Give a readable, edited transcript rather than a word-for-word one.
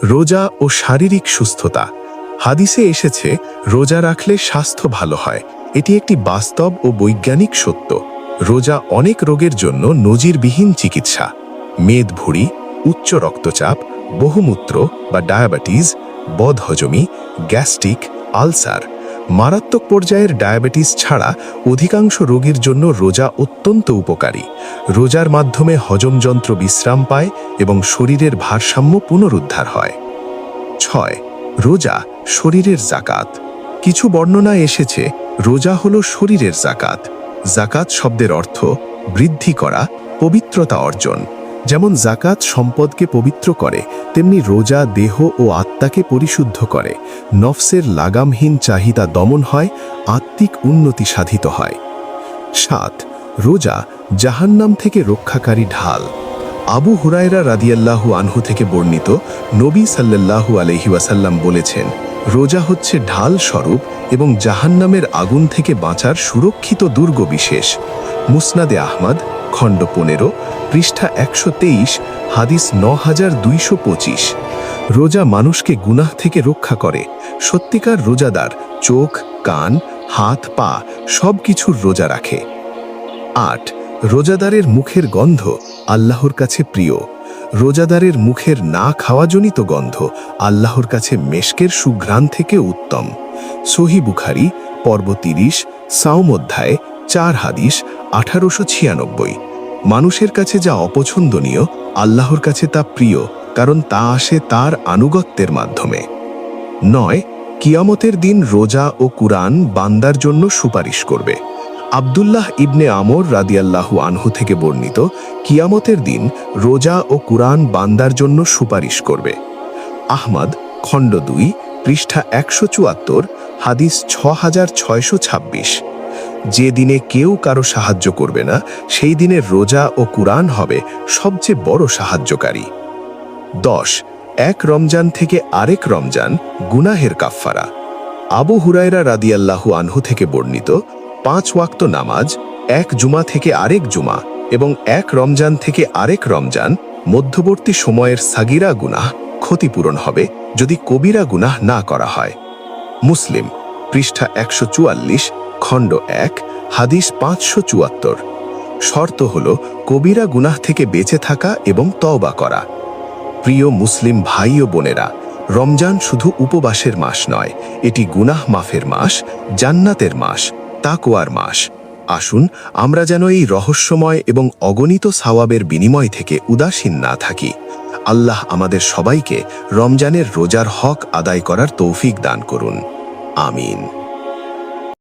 রোজা ও শারীরিক সুস্থতা। হাদিসে এসেছে রোজা রাখলে স্বাস্থ্য ভালো হয়। এটি একটি বাস্তব ও বৈজ্ঞানিক সত্য। রোজা অনেক রোগের জন্য নজিরবিহীন চিকিৎসা। মেদভুঁড়ি, উচ্চ রক্তচাপ, বহুমূত্র বা ডায়াবেটিস, বদহজমি, গ্যাস্ট্রিক, আলসার, মারাত্মক পর্যায়ের ডায়াবেটিস ছাড়া অধিকাংশ রোগীর জন্য রোজা অত্যন্ত উপকারী। রোজার মাধ্যমে হজমযন্ত্র বিশ্রাম পায় এবং শরীরের ভারসাম্য পুনরুদ্ধার হয়। 6. রোজা শরীরের যাকাত। কিছু বর্ণনায় এসেছে রোজা হলো শরীরের যাকাত। যাকাত শব্দের অর্থ বৃদ্ধি করা, পবিত্রতা অর্জন। যেমন যাকাত সম্পদকে পবিত্র করে, তেমনি রোজা দেহ ও আত্মাকে পরিশুদ্ধ করে। নফসের লাগামহীন চাহিদা দমন হয়, আত্মিক উন্নতি সাধিত হয়। 7. রোজা জাহান্নাম থেকে রক্ষাকারী ঢাল। আবু হুরায়রা রাদিয়াল্লাহু আনহু থেকে বর্ণিত, নবী সাল্লাল্লাহু আলাইহি ওয়াসাল্লাম বলেছেন, রোজা হচ্ছে ঢাল স্বরূপ এবং জাহান্নামের আগুন থেকে বাঁচার সুরক্ষিত দুর্গ বিশেষ। মুসনাদে আহমদ, খণ্ড 15, পৃষ্ঠা 123, হাদিস 9225। রোজা মানুষকে গুনাহ থেকে রক্ষা করে। সত্যিকার রোজাদার চোখ, কান, হাত, পা সব কিছুর রোজা রাখে। 8. রোজাদারের মুখের গন্ধ আল্লাহর কাছে প্রিয়। রোজাদারের মুখের না খাওয়াজনিত গন্ধ আল্লাহর কাছে মেশকের সুঘ্রাণ থেকে উত্তম। সহিহ বুখারী, পর্ব 30, সাওম অধ্যায় 4, হাদিস 1896। মানুষের কাছে যা অপছন্দনীয়, আল্লাহর কাছে তা প্রিয়, কারণ তা আসে তার আনুগত্যের মাধ্যমে। 9. কিয়ামতের দিন রোজা ও কুরআন বান্দার জন্য সুপারিশ করবে। আব্দুল্লাহ ইবনে আমর রাদিয়াল্লাহু আনহু থেকে বর্ণিত, কিয়ামতের দিন রোজা ও কুরআন বান্দার জন্য সুপারিশ করবে। আহমদ, খণ্ড 2, পৃষ্ঠা 174, হাদিস 6626। যে দিনে কেউ কারো সাহায্য করবে না, সেই দিনে রোজা ও কুরআন হবে সবচেয়ে বড় সাহায্যকারী। 10. এক রমজান থেকে আরেক রমজান গুনাহের কাফফারা। আবু হুরায়রা রাদিয়াল্লাহু আনহু থেকে বর্ণিত, 5 ওয়াক্ত নামাজ এক জুমা থেকে আরেক জুমা এবং এক রমজান থেকে আরেক রমজান মধ্যবর্তী সময়ের সাগিরা গুনাহ ক্ষতিপূরণ হবে যদি কবিরা গুনাহ না করা হয়। মুসলিম, পৃষ্ঠা 144, খণ্ড 1, হাদিস 574। শর্ত হল কবিরা গুনাহ থেকে বেঁচে থাকা এবং তওবা করা। প্রিয় মুসলিম ভাই ও বোনেরা, রমজান শুধু উপবাসের মাস নয়, এটি গুনাহ মাফের মাস, জান্নাতের মাস, তাকওয়ার মাস। আসুন আমরা যেন এই রহস্যময় এবং অগণিত সওয়াবের বিনিময় থেকে উদাসীন না থাকি। আল্লাহ আমাদের সবাইকে রমজানের রোজার হক আদায় করার তৌফিক দান করুন। আমিন।